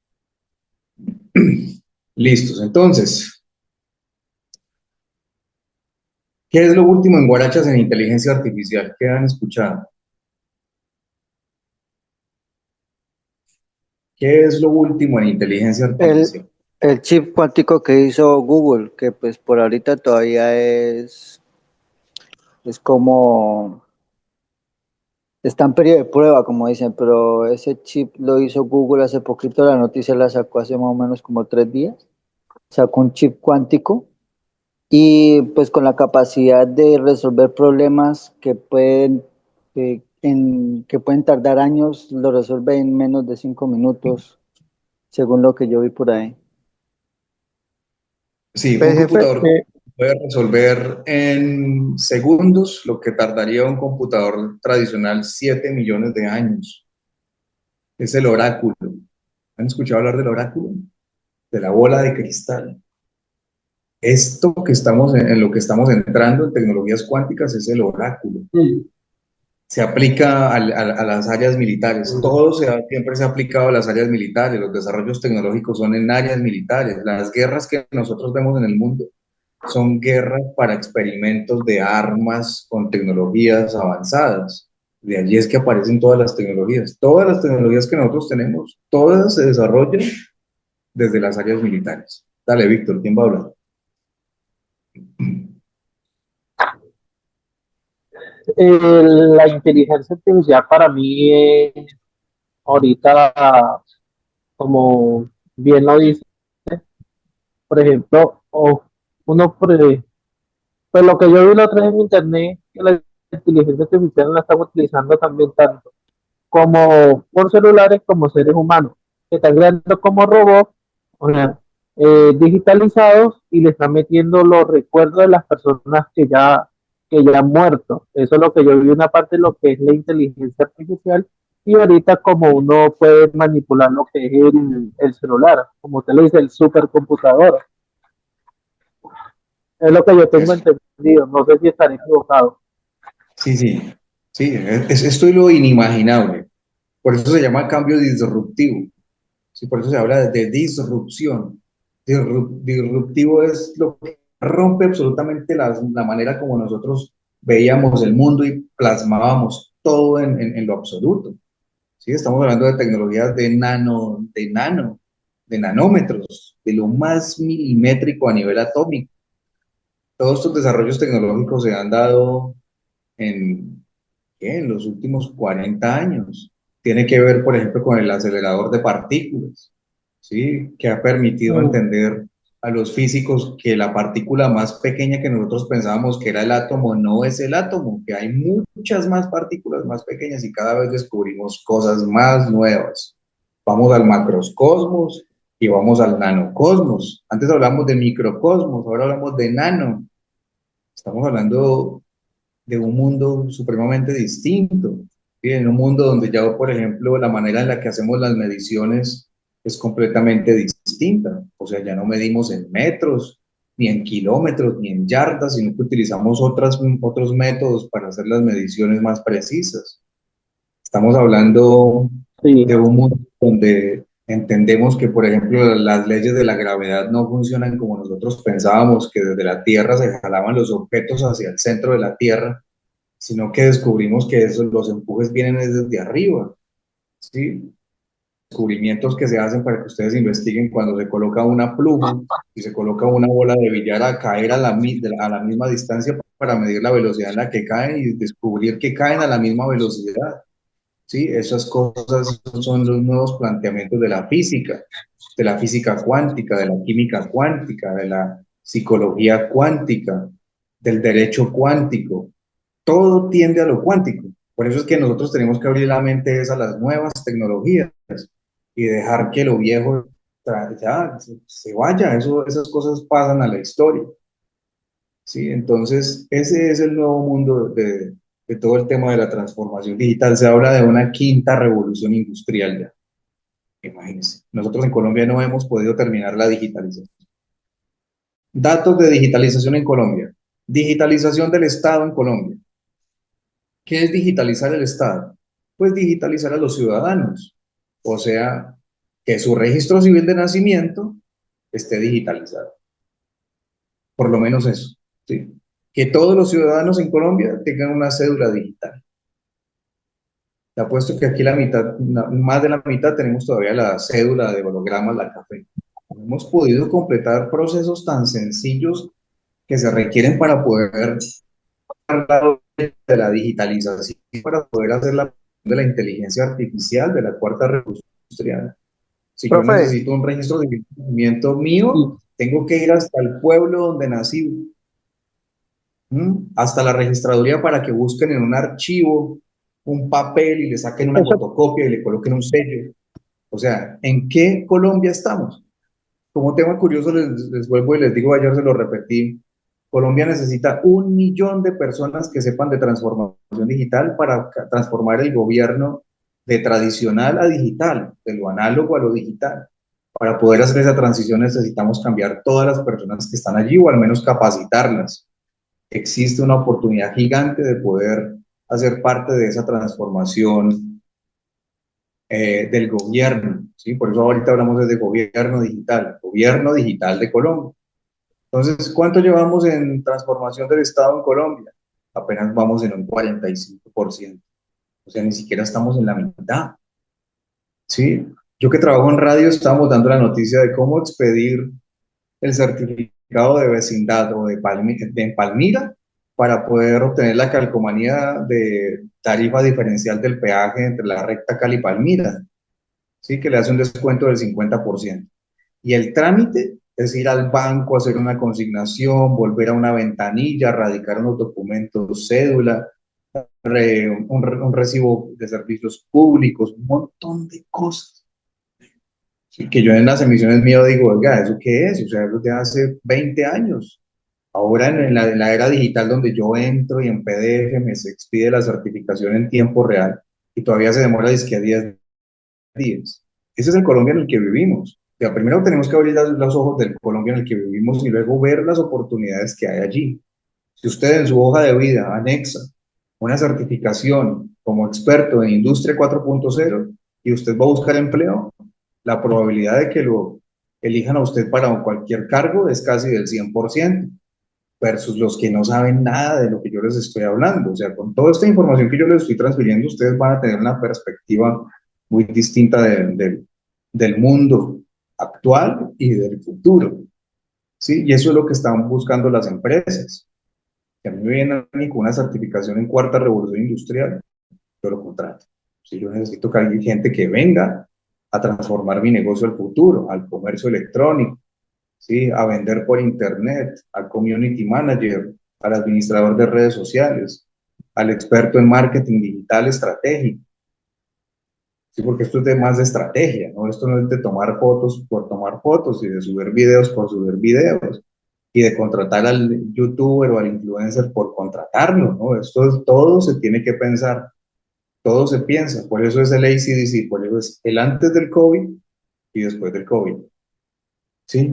Listos, entonces, ¿qué es lo último en Guarachas en inteligencia artificial? ¿Qué han escuchado? ¿Qué es lo último en inteligencia artificial? El chip cuántico que hizo Google, que pues por ahorita todavía es como, está en periodo de prueba, como dicen, pero ese chip lo hizo Google hace poquito, la noticia la sacó hace más o menos como 3 días, sacó un chip cuántico y pues con la capacidad de resolver problemas que pueden tardar años, lo resuelve en menos de 5 minutos, según lo que yo vi por ahí. Sí, un Pues, jefe, computador puede resolver en segundos lo que tardaría un computador tradicional 7 millones de años. Es el oráculo. ¿Han escuchado hablar del oráculo? De la bola de cristal. Esto que estamos en lo que estamos entrando en tecnologías cuánticas es el oráculo. Se aplica a las áreas militares. Siempre se ha aplicado a las áreas militares. Los desarrollos tecnológicos son en áreas militares. Las guerras que nosotros vemos en el mundo son guerras para experimentos de armas con tecnologías avanzadas. De allí es que aparecen todas las tecnologías. Todas las tecnologías que nosotros tenemos, todas se desarrollan desde las áreas militares. Dale, Víctor, ¿quién va a hablar? la inteligencia artificial para mí es ahorita, como bien lo dice, por ejemplo, pues lo que yo vi la otra vez en internet, que la inteligencia artificial la están utilizando también tanto como por celulares como seres humanos, que están creando como robots, o sea, digitalizados y le están metiendo los recuerdos de las personas que ya han muerto. Eso es lo que yo vi una parte de lo que es la inteligencia artificial y ahorita como uno puede manipular lo que es el celular, como usted le dice, el supercomputador. Es lo que yo tengo Eso. entendido, no sé si estaré equivocado. Sí, sí, sí, esto es lo inimaginable. Por eso se llama cambio disruptivo. Sí, por eso se habla de disrupción. Disruptivo es lo que rompe absolutamente la manera como nosotros veíamos el mundo y plasmábamos todo en lo absoluto. Sí, estamos hablando de tecnologías de nanómetros, de lo más milimétrico a nivel atómico. Todos estos desarrollos tecnológicos se han dado en, ¿qué? En los últimos 40 años. Tiene que ver, por ejemplo, con el acelerador de partículas, ¿sí? Que ha permitido Mm, entender a los físicos que la partícula más pequeña que nosotros pensábamos que era el átomo no es el átomo, que hay muchas más partículas más pequeñas y cada vez descubrimos cosas más nuevas. Vamos al macrocosmos y vamos al nanocosmos. Antes hablamos de microcosmos, ahora hablamos de nano. Estamos hablando de un mundo supremamente distinto, ¿sí? En un mundo donde ya, por ejemplo, la manera en la que hacemos las mediciones es completamente distinta. O sea, ya no medimos en metros, ni en kilómetros, ni en yardas, sino que utilizamos otros métodos para hacer las mediciones más precisas. Estamos hablando sí, de un mundo donde entendemos que, por ejemplo, las leyes de la gravedad no funcionan como nosotros pensábamos, que desde la Tierra se jalaban los objetos hacia el centro de la Tierra, sino que descubrimos que los empujes vienen desde arriba, ¿sí? Descubrimientos que se hacen para que ustedes investiguen cuando se coloca una pluma y se coloca una bola de billar a caer a la misma distancia para medir la velocidad en la que caen y descubrir que caen a la misma velocidad, ¿sí? Esas cosas son los nuevos planteamientos de la física cuántica, de la química cuántica, de la psicología cuántica, del derecho cuántico. Todo tiende a lo cuántico. Por eso es que nosotros tenemos que abrir la mente a las nuevas tecnologías y dejar que lo viejo ya se vaya. Esas cosas pasan a la historia. ¿Sí? Entonces, ese es el nuevo mundo de todo el tema de la transformación digital. Se habla de una quinta revolución industrial ya. Imagínense. Nosotros en Colombia no hemos podido terminar la digitalización. Datos de digitalización en Colombia. Digitalización del Estado en Colombia. ¿Qué es digitalizar el Estado? Pues digitalizar a los ciudadanos, o sea, que su registro civil de nacimiento esté digitalizado, por lo menos eso, ¿sí? Que todos los ciudadanos en Colombia tengan una cédula digital. Te apuesto que aquí más de la mitad tenemos todavía la cédula de hologramas, la café. No hemos podido completar procesos tan sencillos que se requieren para poder hablar de la digitalización, para poder hacer de la inteligencia artificial de la cuarta revolución industrial. Si yo profe, necesito un registro de nacimiento y mío, tengo que ir hasta el pueblo donde nací, hasta la registraduría para que busquen en un archivo un papel y le saquen una eso, fotocopia y le coloquen un sello. O sea, ¿en qué Colombia estamos? Como tema curioso, les vuelvo y les digo, ayer se lo repetí, Colombia necesita 1 millón de personas que sepan de transformación digital para transformar el gobierno de tradicional a digital, de lo análogo a lo digital. Para poder hacer esa transición necesitamos cambiar todas las personas que están allí o al menos capacitarlas. Existe una oportunidad gigante de poder hacer parte de esa transformación del gobierno, ¿sí? Por eso ahorita hablamos de gobierno digital de Colombia. Entonces, ¿cuánto llevamos en transformación del Estado en Colombia? Apenas vamos en un 45%. O sea, ni siquiera estamos en la mitad, ¿sí? Yo que trabajo en radio, estábamos dando la noticia de cómo expedir el certificado de vecindad o en Palmira para poder obtener la calcomanía de tarifa diferencial del peaje entre la recta Cali y Palmira, ¿sí? Que le hace un descuento del 50%. Y el trámite es ir al banco, hacer una consignación, volver a una ventanilla, radicar unos documentos, cédula, un recibo de servicios públicos, un montón de cosas. Y que yo en las emisiones mías digo, oiga, ¿eso qué es? O sea, eso de hace 20 años. Ahora en la era digital donde yo entro y en PDF me se expide la certificación en tiempo real y todavía se demora dizque a 10 días. Ese es el Colombia en el que vivimos. O sea, primero tenemos que abrir los ojos del Colombia en el que vivimos y luego ver las oportunidades que hay allí. Si usted en su hoja de vida anexa una certificación como experto en Industria 4.0 y usted va a buscar empleo, la probabilidad de que lo elijan a usted para cualquier cargo es casi del 100%, versus los que no saben nada de lo que yo les estoy hablando. O sea, con toda esta información que yo les estoy transfiriendo, ustedes van a tener una perspectiva muy distinta del mundo actual y del futuro. ¿Sí? Y eso es lo que están buscando las empresas. Si a mí me vienen a mí con una certificación en cuarta revolución industrial, yo lo contrato. Si yo necesito que haya gente que venga a transformar mi negocio al futuro, al comercio electrónico, ¿sí? A vender por internet, al community manager, al administrador de redes sociales, al experto en marketing digital estratégico. Sí, porque esto es de más de estrategia, ¿no? Esto no es de tomar fotos por tomar fotos y de subir videos por subir videos y de contratar al youtuber o al influencer por contratarlo, ¿no? Esto es, todo se tiene que pensar, todo se piensa, por eso es el ACDC, por eso es el antes del COVID y después del COVID, ¿sí?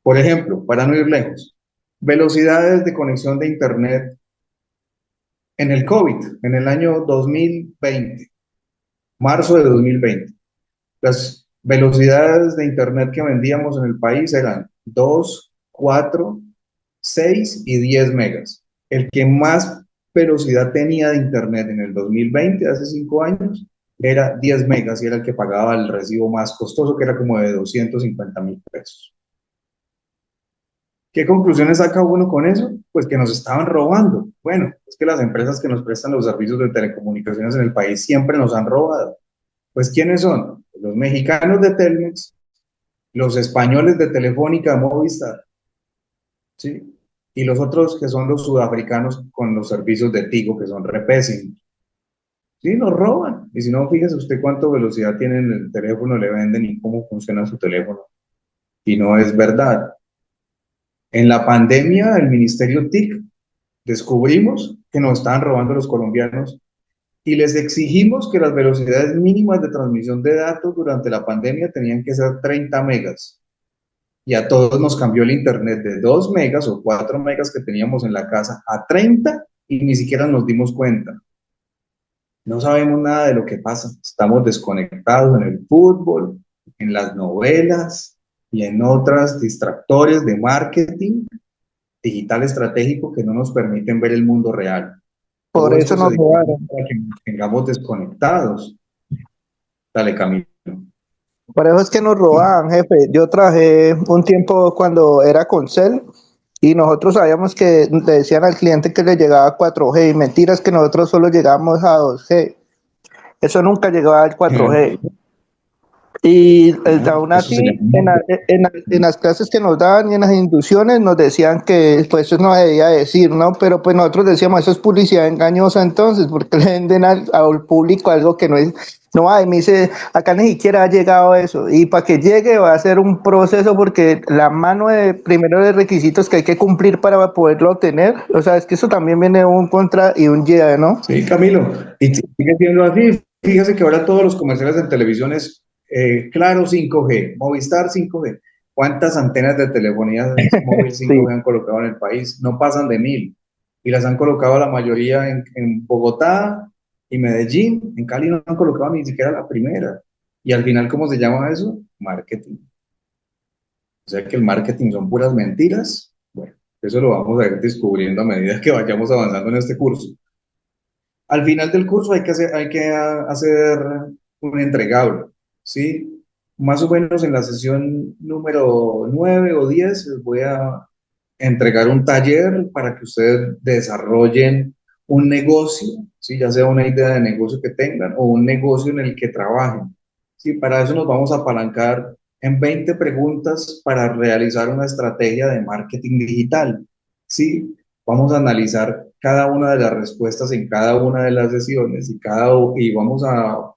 Por ejemplo, para no ir lejos, velocidades de conexión de internet en el COVID, en el año 2020, marzo de 2020. Las velocidades de internet que vendíamos en el país eran 2, 4, 6 y 10 megas. El que más velocidad tenía de internet en el 2020, hace 5 años, era 10 megas y era el que pagaba el recibo más costoso, que era como de 250.000 pesos. ¿Qué conclusiones saca uno con eso? Pues que nos estaban robando. Bueno, es que las empresas que nos prestan los servicios de telecomunicaciones en el país siempre nos han robado. Pues ¿quiénes son? Los mexicanos de Telmex, los españoles de Telefónica, Movistar, ¿sí? Y los otros que son los sudafricanos con los servicios de Tigo, que son repésimos. Sí, nos roban. Y si no, fíjese usted cuánta velocidad tiene en el teléfono, le venden y cómo funciona su teléfono. Y no es verdad. En la pandemia, el Ministerio TIC descubrimos que nos estaban robando los colombianos y les exigimos que las velocidades mínimas de transmisión de datos durante la pandemia tenían que ser 30 megas. Y a todos nos cambió el internet de 2 megas o 4 megas que teníamos en la casa a 30 y ni siquiera nos dimos cuenta. No sabemos nada de lo que pasa. Estamos desconectados en el fútbol, en las novelas y en otras distractores de marketing digital estratégico que no nos permiten ver el mundo real. Por Todo eso esto se nos diseñó robaron. para que nos tengamos desconectados. Dale, Camilo. Por eso es que nos robaban, jefe. Yo trabajé un tiempo cuando era con Cel y nosotros sabíamos que le decían al cliente que le llegaba 4G y mentiras que nosotros solo llegábamos a 2G. Eso nunca llegaba al 4G. Y aún Eso se así, llama. en las clases que nos daban y en las inducciones nos decían que pues eso no debía decir, ¿no? Pero pues nosotros decíamos, eso es publicidad engañosa entonces, porque le venden al público algo que no es. No, ay, me dice, acá ni siquiera ha llegado eso. Y para que llegue va a ser un proceso porque la mano de primero de requisitos que hay que cumplir para poderlo obtener. O sea, es que eso también viene un contra y un yeah, ¿no? Sí, Camilo. Y sigue siendo así. Fíjese que ahora todos los comerciales en televisión es Claro 5G, Movistar 5G. ¿Cuántas antenas de telefonía móvil 5G Sí. han colocado en el país? No pasan de 1.000. Y las han colocado la mayoría en Bogotá y Medellín. En Cali no han colocado ni siquiera la primera. Y al final, ¿cómo se llama eso? Marketing. O sea que el marketing son puras mentiras. Bueno, eso lo vamos a ir descubriendo a medida que vayamos avanzando en este curso. Al final del curso hay que hacer un entregable, ¿sí? Más o menos en la sesión número 9 o 10 les voy a entregar un taller para que ustedes desarrollen un negocio, ¿sí? Ya sea una idea de negocio que tengan o un negocio en el que trabajen, ¿sí? Para eso nos vamos a apalancar en 20 preguntas para realizar una estrategia de marketing digital. ¿Sí? Vamos a analizar cada una de las respuestas en cada una de las sesiones y vamos a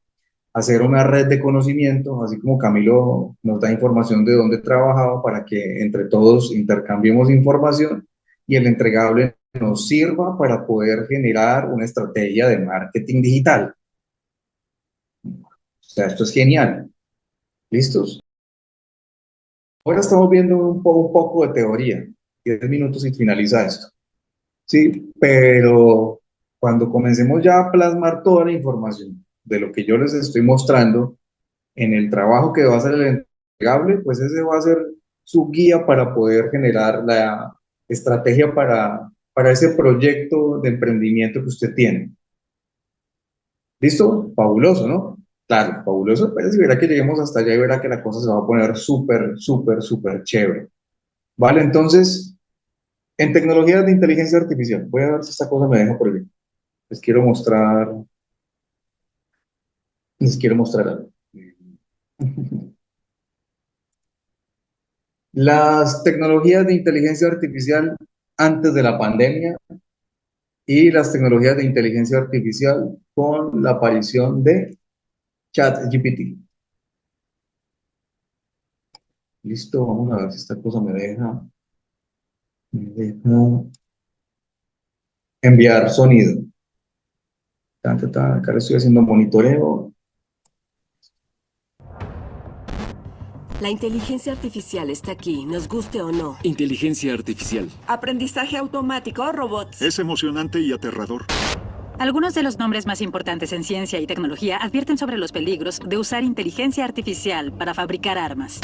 hacer una red de conocimiento, así como Camilo nos da información de dónde trabajaba para que entre todos intercambiemos información y el entregable nos sirva para poder generar una estrategia de marketing digital. O sea, esto es genial. ¿Listos? Ahora estamos viendo un poco de teoría. 10 minutos y finaliza esto. Sí, pero cuando comencemos ya a plasmar toda la información de lo que yo les estoy mostrando en el trabajo que va a hacer el entregable, pues ese va a ser su guía para poder generar la estrategia para ese proyecto de emprendimiento que usted tiene. ¿Listo? Fabuloso, ¿no? Claro, fabuloso, pero si verá que lleguemos hasta allá y verá que la cosa se va a poner súper, súper, súper chévere. Vale, entonces, en tecnologías de inteligencia artificial, voy a ver si esta cosa me deja por aquí. Les quiero mostrar, les quiero mostrar algo. Las tecnologías de inteligencia artificial antes de la pandemia y las tecnologías de inteligencia artificial con la aparición de ChatGPT. Listo, vamos a ver si esta cosa me deja enviar sonido. Acá le estoy haciendo monitoreo. La inteligencia artificial está aquí, nos guste o no. Inteligencia artificial. Aprendizaje automático, robots. Es emocionante y aterrador. Algunos de los nombres más importantes en ciencia y tecnología advierten sobre los peligros de usar inteligencia artificial para fabricar armas.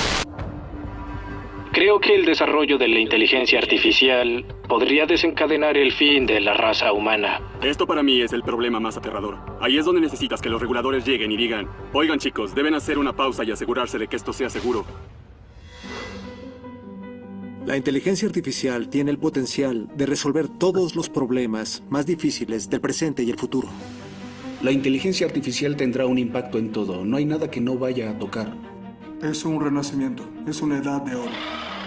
Creo que el desarrollo de la inteligencia artificial podría desencadenar el fin de la raza humana. Esto para mí es el problema más aterrador. Ahí es donde necesitas que los reguladores lleguen y digan: oigan chicos, deben hacer una pausa y asegurarse de que esto sea seguro. La inteligencia artificial tiene el potencial de resolver todos los problemas más difíciles del presente y el futuro. La inteligencia artificial tendrá un impacto en todo. No hay nada que no vaya a tocar. Es un renacimiento, es una edad de oro.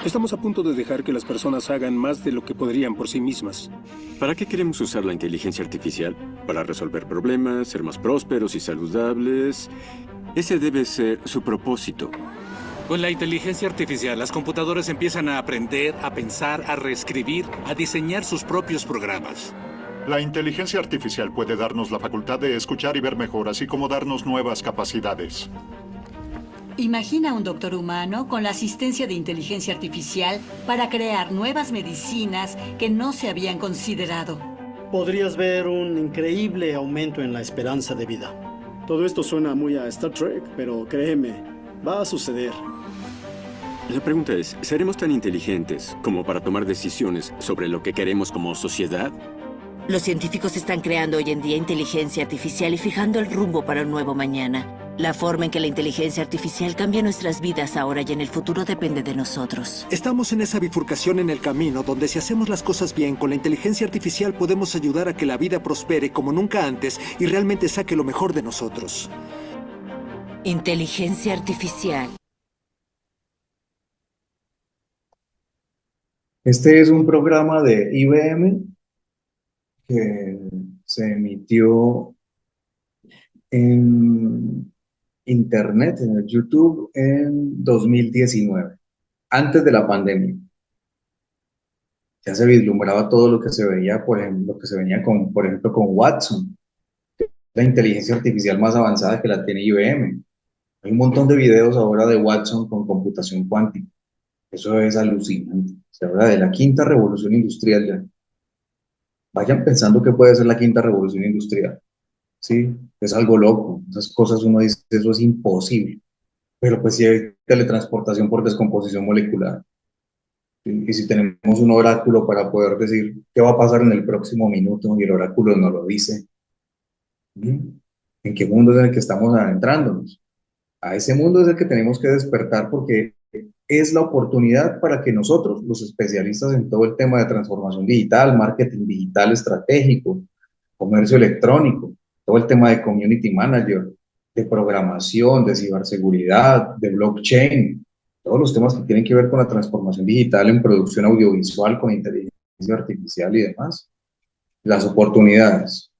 Estamos a punto de dejar que las personas hagan más de lo que podrían por sí mismas. ¿Para qué queremos usar la inteligencia artificial? Para resolver problemas, ser más prósperos y saludables. Ese debe ser su propósito. Con la inteligencia artificial, las computadoras empiezan a aprender, a pensar, a reescribir, a diseñar sus propios programas. La inteligencia artificial puede darnos la facultad de escuchar y ver mejor, así como darnos nuevas capacidades. Imagina un doctor humano con la asistencia de inteligencia artificial para crear nuevas medicinas que no se habían considerado. Podrías ver un increíble aumento en la esperanza de vida. Todo esto suena muy a Star Trek, pero créeme, va a suceder. La pregunta es, ¿seremos tan inteligentes como para tomar decisiones sobre lo que queremos como sociedad? Los científicos están creando hoy en día inteligencia artificial y fijando el rumbo para un nuevo mañana. La forma en que la inteligencia artificial cambia nuestras vidas ahora y en el futuro depende de nosotros. Estamos en esa bifurcación en el camino donde si hacemos las cosas bien con la inteligencia artificial podemos ayudar a que la vida prospere como nunca antes y realmente saque lo mejor de nosotros. Inteligencia artificial. Este es un programa de IBM que se emitió en Internet, en el YouTube, en 2019, antes de la pandemia. Ya se vislumbraba todo lo que se veía, por ejemplo, lo que se venía con, por ejemplo, con Watson, la inteligencia artificial más avanzada que la tiene IBM. Hay un montón de videos ahora de Watson con computación cuántica. Eso es alucinante. Se habla de la quinta revolución industrial ya. Vayan pensando que puede ser la quinta revolución industrial. Sí, es algo loco. Esas cosas uno dice, eso es imposible. Pero pues si hay teletransportación por descomposición molecular. ¿Sí? Y si tenemos un oráculo para poder decir qué va a pasar en el próximo minuto y el oráculo nos lo dice. ¿Sí? ¿En qué mundo es en el que estamos adentrándonos? A ese mundo es el que tenemos que despertar porque es la oportunidad para que nosotros, los especialistas en todo el tema de transformación digital, marketing digital estratégico, comercio electrónico, todo el tema de community manager, de programación, de ciberseguridad, de blockchain, todos los temas que tienen que ver con la transformación digital en producción audiovisual, con inteligencia artificial y demás. Las oportunidades.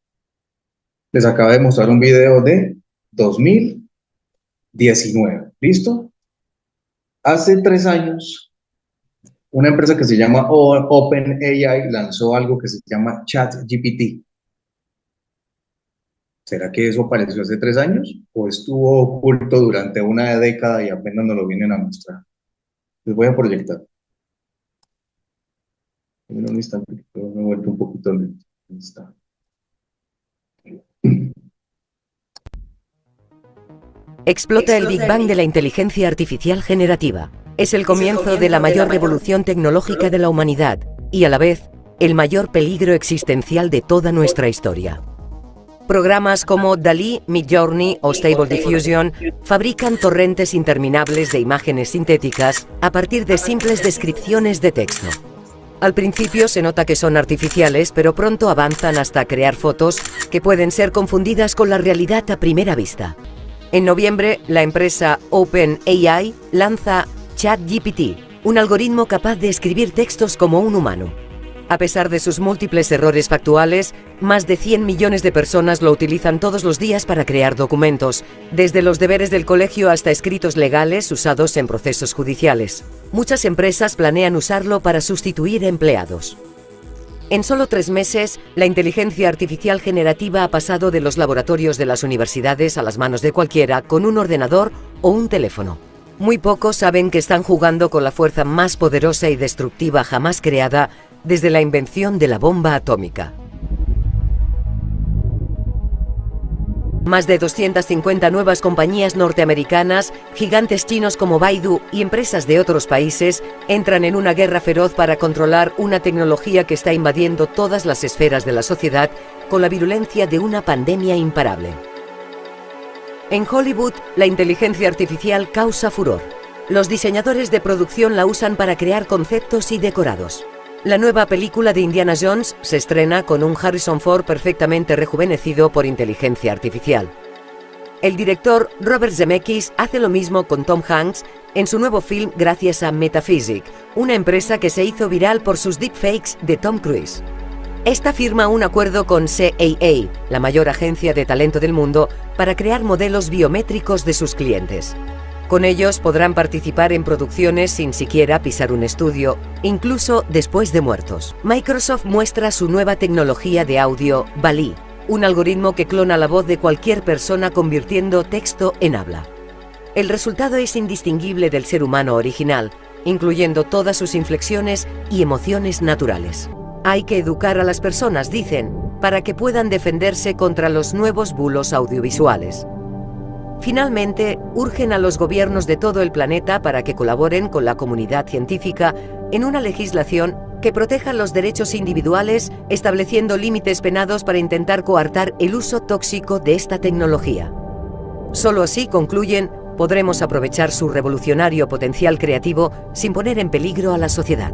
Les acabo de mostrar un video de 2019. ¿Listo? Hace 3 años, una empresa que se llama OpenAI lanzó algo que se llama ChatGPT. ¿Será que eso apareció hace 3 años? ¿O estuvo oculto durante una década y apenas nos lo vienen a mostrar? Les voy a proyectar. En un instante, me he vuelto un poquito lento. Ahí está. Explota el Big Bang de la inteligencia artificial generativa. Es el comienzo de la mayor revolución tecnológica de la humanidad y a la vez el mayor peligro existencial de toda nuestra historia. Programas como DALL-E, Midjourney o Stable Diffusion fabrican torrentes interminables de imágenes sintéticas a partir de simples descripciones de texto. Al principio se nota que son artificiales, pero pronto avanzan hasta crear fotos que pueden ser confundidas con la realidad a primera vista. En noviembre, la empresa OpenAI lanza ChatGPT, un algoritmo capaz de escribir textos como un humano. A pesar de sus múltiples errores factuales, más de 100 millones de personas lo utilizan todos los días para crear documentos, desde los deberes del colegio hasta escritos legales usados en procesos judiciales. Muchas empresas planean usarlo para sustituir empleados. En solo 3 meses, la inteligencia artificial generativa ha pasado de los laboratorios de las universidades a las manos de cualquiera con un ordenador o un teléfono. Muy pocos saben que están jugando con la fuerza más poderosa y destructiva jamás creada desde la invención de la bomba atómica. Más de 250 nuevas compañías norteamericanas, gigantes chinos como Baidu y empresas de otros países entran en una guerra feroz para controlar una tecnología que está invadiendo todas las esferas de la sociedad con la virulencia de una pandemia imparable. En Hollywood, la inteligencia artificial causa furor. Los diseñadores de producción la usan para crear conceptos y decorados. La nueva película de Indiana Jones se estrena con un Harrison Ford perfectamente rejuvenecido por inteligencia artificial. El director Robert Zemeckis hace lo mismo con Tom Hanks en su nuevo film gracias a Metaphysic, una empresa que se hizo viral por sus deepfakes de Tom Cruise. Esta firma un acuerdo con CAA, la mayor agencia de talento del mundo, para crear modelos biométricos de sus clientes. Con ellos podrán participar en producciones sin siquiera pisar un estudio, incluso después de muertos. Microsoft muestra su nueva tecnología de audio, DALL-E, un algoritmo que clona la voz de cualquier persona convirtiendo texto en habla. El resultado es indistinguible del ser humano original, incluyendo todas sus inflexiones y emociones naturales. Hay que educar a las personas, dicen, para que puedan defenderse contra los nuevos bulos audiovisuales. Finalmente, urgen a los gobiernos de todo el planeta para que colaboren con la comunidad científica en una legislación que proteja los derechos individuales, estableciendo límites penados para intentar coartar el uso tóxico de esta tecnología. Solo así, concluyen, podremos aprovechar su revolucionario potencial creativo sin poner en peligro a la sociedad.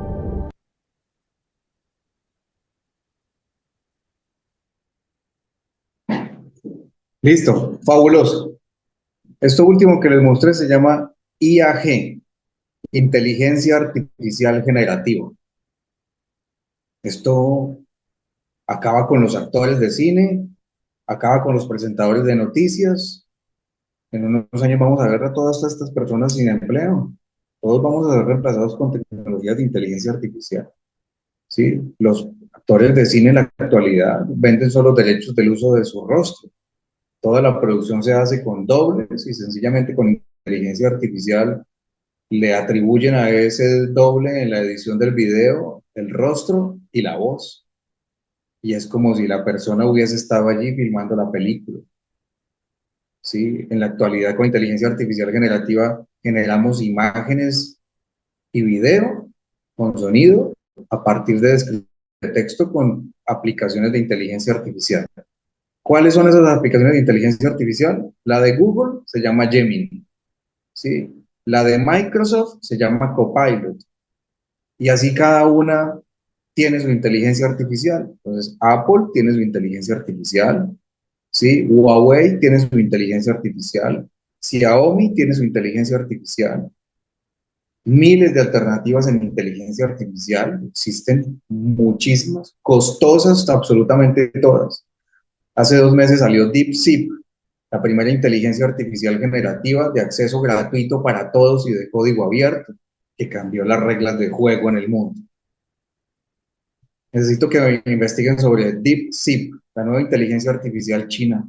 Listo, fabuloso. Esto último que les mostré se llama IAG, Inteligencia Artificial Generativa. Esto acaba con los actores de cine, acaba con los presentadores de noticias. En unos años vamos a ver a todas estas personas sin empleo. Todos vamos a ser reemplazados con tecnologías de inteligencia artificial. ¿Sí? Los actores de cine en la actualidad venden solo los derechos del uso de su rostro. Toda la producción se hace con dobles y sencillamente con inteligencia artificial le atribuyen a ese doble en la edición del video el rostro y la voz. Y es como si la persona hubiese estado allí filmando la película. ¿Sí? En la actualidad con inteligencia artificial generativa generamos imágenes y video con sonido a partir de descripciones de texto con aplicaciones de inteligencia artificial. ¿Cuáles son esas aplicaciones de inteligencia artificial? La de Google se llama Gemini, ¿sí? La de Microsoft se llama Copilot. Y así cada una tiene su inteligencia artificial. Entonces, Apple tiene su inteligencia artificial, ¿sí? Huawei tiene su inteligencia artificial, Xiaomi tiene su inteligencia artificial, miles de alternativas en inteligencia artificial, existen muchísimas, costosas absolutamente todas. Hace 2 meses salió DeepSeek, la primera inteligencia artificial generativa de acceso gratuito para todos y de código abierto, que cambió las reglas de juego en el mundo. Necesito que investiguen sobre DeepSeek, la nueva inteligencia artificial china.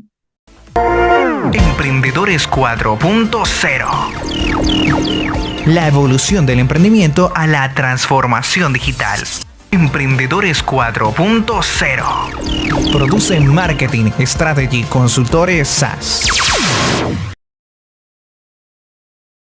Emprendedores 4.0. La evolución del emprendimiento a la transformación digital. Emprendedores 4.0. Produce Marketing Strategy Consultores SaaS.